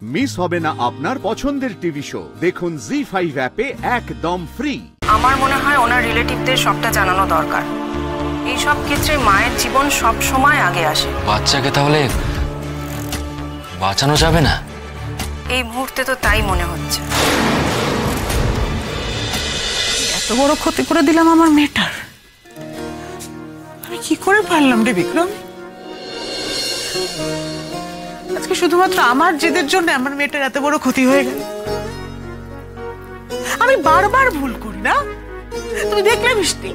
Miss হবে না আপনার পছন্দের টিভি শো। দেখুন জি5 অ্যাপে একদম ফ্রি। আমার মনে হয় ওনার রিলেটিভদের সবটা জানানো দরকার। এই সব ক্ষেত্রে মায়ের জীবন সব সময় আগে আসে। বাচ্চাকে তাহলে বাঁচানো যাবে না? এই মুহূর্তে তো তাই মনে হচ্ছে। এত বড় ক্ষতি করে দিলাম আমার মেয়েটার। আমি কি করে পারলাম রে বিক্রম? আজকে শুধুমাত্র আমার জেদের জন্য আমার মেয়েটার এত বড় ক্ষতি হয়ে গেল। আমি বারবার ভুল করি না? তুমি দেখলে মিষ্টি,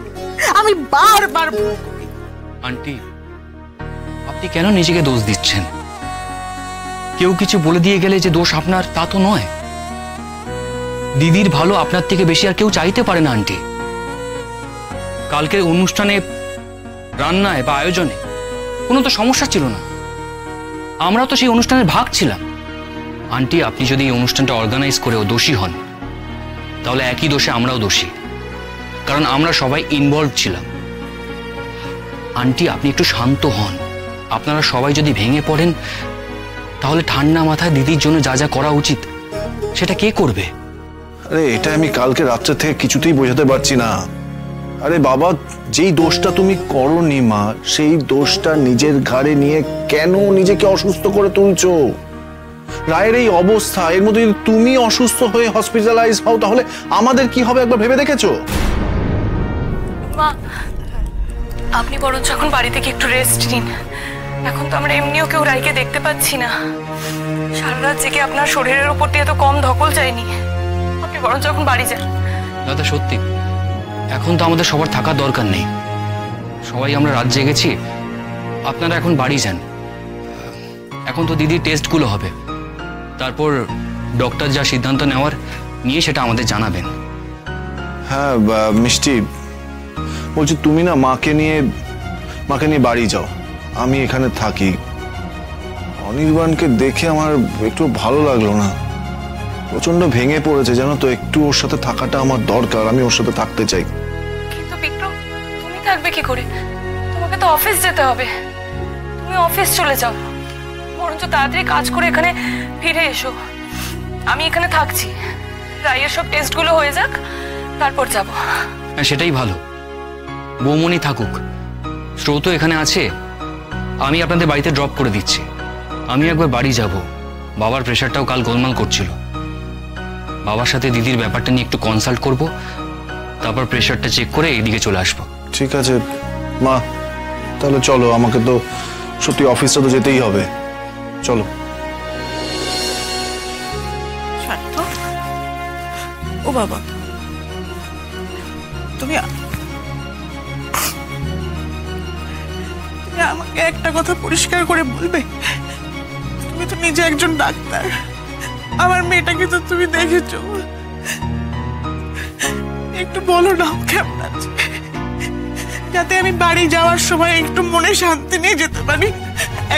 আমি বারবার ভুল করি। আন্টি, আপনি কেন নিজেকে দোষ দিচ্ছেন? কেউ কিছু বলে দিয়ে গেলে যে দোষ আপনার তা তো নয়। দিদির ভালো আপনার থেকে বেশি আর কেউ চাইতে পারে না আন্টি। কালকের অনুষ্ঠানে, রান্নায় বা আয়োজনে কোনো তো সমস্যা ছিল না। আমরা তো সেই অনুষ্ঠানের ভাগ ছিলাম। আন্টি, আপনি যদি এই অনুষ্ঠানটা অর্গানাইজ করেও দোষী হন, তাহলে একই দোষে আমরাও দোষী, কারণ আমরা সবাই ইনভলভ ছিলাম। আন্টি, আপনি একটু শান্ত হন। আপনারা সবাই যদি ভেঙে পড়েন, তাহলে ঠান্ডা মাথায় দিদির জন্য যা যা করা উচিত সেটা কে করবে? আরে এটা আমি কালকে রাত্রে থেকে কিছুতেই বোঝাতে পারছি না। আরে বাবা, যেই দোষটা তুমি করোনি মা, সেই দোষটা নিজের ঘাড়ে নিয়ে কেন নিজেকে অসুস্থ করে তুলছো? রায়ের এই অবস্থা, এর মধ্যে যদি তুমি অসুস্থ হয়ে হসপিটালাইজ হও, তাহলে আমাদের কি হবে একবার ভেবে দেখেছো? মা, আপনি বরঞ্চ এখন বাড়ি থেকে একটু রেস্ট নিন। এখন তো আমরা এমনিও কেউ রাইকে দেখতে পাচ্ছি না। সারা রাত জেগে আপনার শরীরের উপর দিয়ে তো কম ধকল যায়নি। আপনি বরঞ্চ এখন বাড়ি যান। দাদা, সত্যি এখন তো আমাদের সবার থাকার দরকার নেই। সবাই আমরা রাত জেগেছি, আপনারা এখন বাড়ি যান। এখন তো দিদির টেস্টগুলো হবে, তারপর ডক্টর যা সিদ্ধান্ত নেওয়ার নিয়ে সেটা আমাদের জানাবেন। হ্যাঁ মিষ্টি, বলছি তুমি না মাকে নিয়ে বাড়ি যাও, আমি এখানে থাকি। অনির্বাণকে দেখে আমার একটু ভালো লাগলো না, প্রচন্ড ভেঙে পড়েছে জানো তো। একটু ওর সাথে থাকাটা আমার দরকার, আমি ওর সাথে থাকতে চাই। কিন্তু বিক্রম, তুমি থাকবে কি করে? তোমাকে তো অফিস যেতে হবে। তুমি অফিস চলে যাও, বরঞ্চ তাড়াতাড়ি কাজ করে এখানে ফিরে এসো। আমি এখানে থাকছি, রায়ের সব টেস্টগুলো হয়ে যাক, তারপর যাব। হ্যাঁ, সেটাই ভালো। বৌমনি থাকুক, স্রোত এখানে আছে। আমি আপনাদের বাড়িতে ড্রপ করে দিচ্ছি। আমি একবার বাড়ি যাব। বাবার প্রেশারটাও কাল গোলমাল করছিল। বাবার সাথে দিদির ব্যাপারটা নিয়ে একটু কনসাল্ট করব, তারপর প্রেশারটা চেক করে এদিকে চলে আসবো। ঠিক আছে মা, তাহলে চলো। আমাকে তো সত্যি অফিসটা তো যেতেই হবে, চলো। ও বাবা, তুমি আমাকে একটা কথা পরিষ্কার করে বলবে? তুমি তো নিজে একজন ডাক্তার, আমার মেয়েটাকে তো তুমি দেখেছো। একটু বলো না কেমন আছে, যাতে আমি বাড়ি যাওয়ার সময় একটু মনে শান্তি নিয়ে যেতে পারি।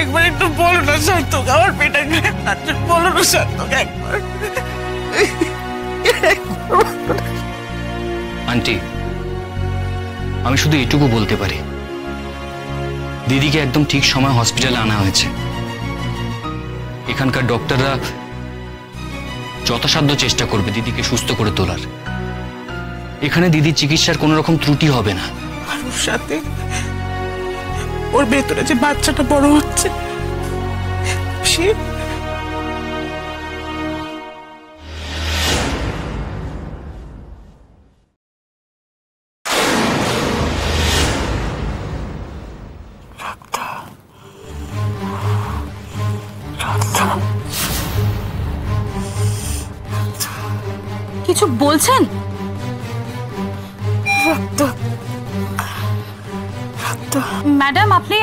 একবার একটু বলো না সার্থক, আমার মেয়েটাকে বলো না সার্থক একবার। আন্টি, আমি শুধু এটুকু বলতে পারি, দিদিকে একদম ঠিক সময় হসপিটালে আনা হয়েছে। এখানকার ডক্টররা যথাসাধ্য চেষ্টা করবে দিদিকে সুস্থ করে তোলার। এখানে দিদির চিকিৎসার কোনো রকম ত্রুটি হবে না। আর ওর সাথে ওর ভেতরে যে বাচ্চাটা বড় হচ্ছে, সে কিছু বলছেন? ম্যাডাম, আপনি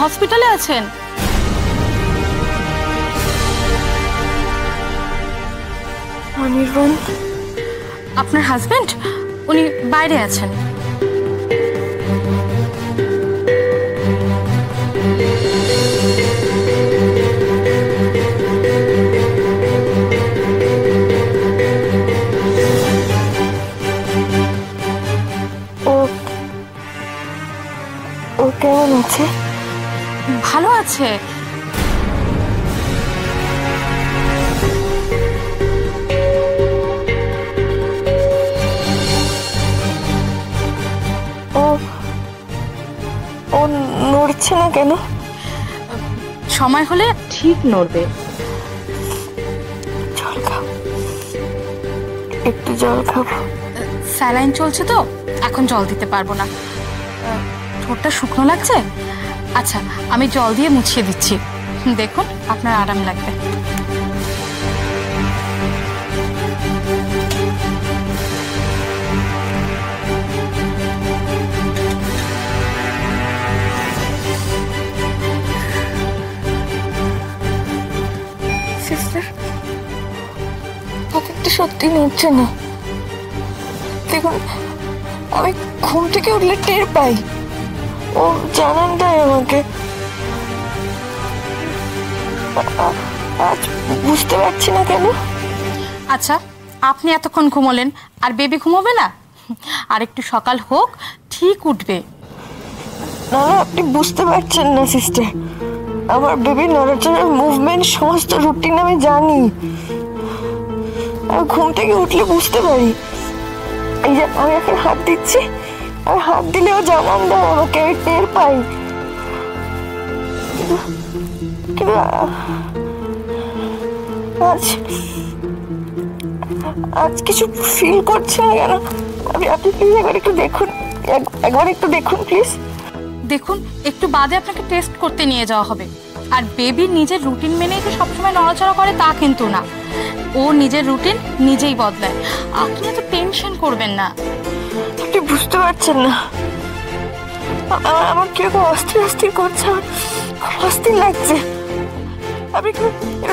হসপিটালে আছেন? অনির্বাণ, আপনার হাজবেন্ড উনি বাইরে আছেন। ও কেমন আছে? ভালো আছে। কেন? সময় হলে ঠিক নড়বে। জল খাও, একটু জল খাবো। স্যালাইন চলছে তো এখন জল দিতে পারবো না। ঠোঁটটা শুকনো লাগছে? আচ্ছা আমি জল দিয়ে মুছিয়ে দিচ্ছি, দেখুন আপনার আরাম লাগবে। সিস্টার, পকেটটা সত্যি নড়ছে না। দেখুন, আমি ঘুম থেকে উঠলে টের পাই, ও জানান দেয় আমাকে। আজ বুঝতে পারছি না কেন। আচ্ছা আপনি এতক্ষণ ঘুমোলেন, আর বেবি ঘুমোবে না? আর একটু সকাল হোক, ঠিক উঠবে। না না, আপনি বুঝতে পারছেন না সিস্টার, আমার বেবি নড়াচড়ার মুভমেন্ট সমস্ত রুটিন আমি জানি। আমি ঘুম থেকে উঠলে বুঝতে পারি। এই যে আমি এখন হাত দিচ্ছি, আমি হাত দিলেও জানান দেয় আমাকে, আমি টের পাই। কিন্তু আজ কিছু ফিল করছি না কেন? আপনি প্লিজ একবার একটু দেখুন, একবার একটু দেখুন প্লিজ। দেখুন একটু বাদে আপনাকে টেস্ট করতে নিয়ে যাওয়া হবে। আর বেবি নিজের রুটিন মেনেই যে সবসময় নড়াচড়া করে তা কিন্তু না, ও নিজের রুটিন নিজেই বদলায়। আপনি এত টেনশন করবেন না। আপনি বুঝতে পারছেন না, আমার কিরকম অস্থির অস্থির করছে, আমার অস্থির লাগছে। আপনি একটু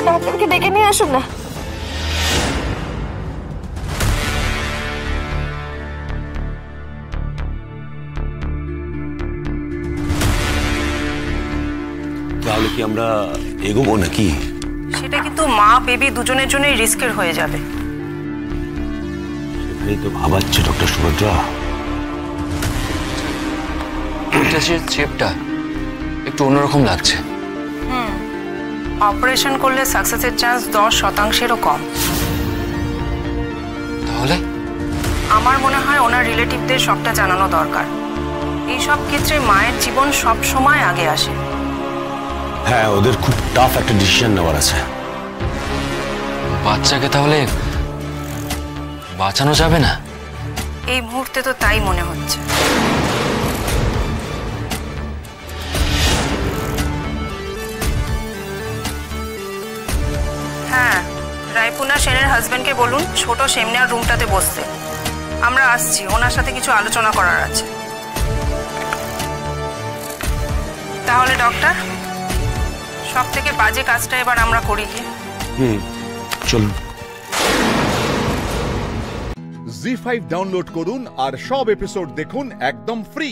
ডাক্তারকে ডেকে নিয়ে আসুন না। তাহলে কি আমরা এগোবো নাকি? সেটা কিন্তু মা বেবি দুজনের জন্যই রিস্কের হয়ে যাবে। সেটাই তো ভাবাচ্ছে ডক্টর সুভদ্রা। শেপটা একটু অন্যরকম লাগছে। অপারেশন করলে সাকসেসের চান্স 10%-ও কম। তাহলে আমার মনে হয় ওনার রিলেটিভদের সবটা জানানো দরকার। এই সব ক্ষেত্রে মায়ের জীবন সব সময় আগে আসে। হ্যাঁ, ওদের খুব টাফ একটা ডিসিশন নেওয়ার আছে। বাচ্চাকে তাহলে বাঁচানো যাবে না? এই মুহূর্তে তো তাই মনে হচ্ছে। হ্যাঁ, রায়পুনা সেনের হাজবেন্ডকে বলুন ছোট সেমিনার রুমটাতে বসতে। আমরা আসছি, ওনার সাথে কিছু আলোচনা করার আছে। তাহলে ডক্টর, সব থেকে বাজে কাজটা এবার আমরা করি কি? চলুন। জি5 ডাউনলোড করুন আর সব এপিসোড দেখুন একদম ফ্রি।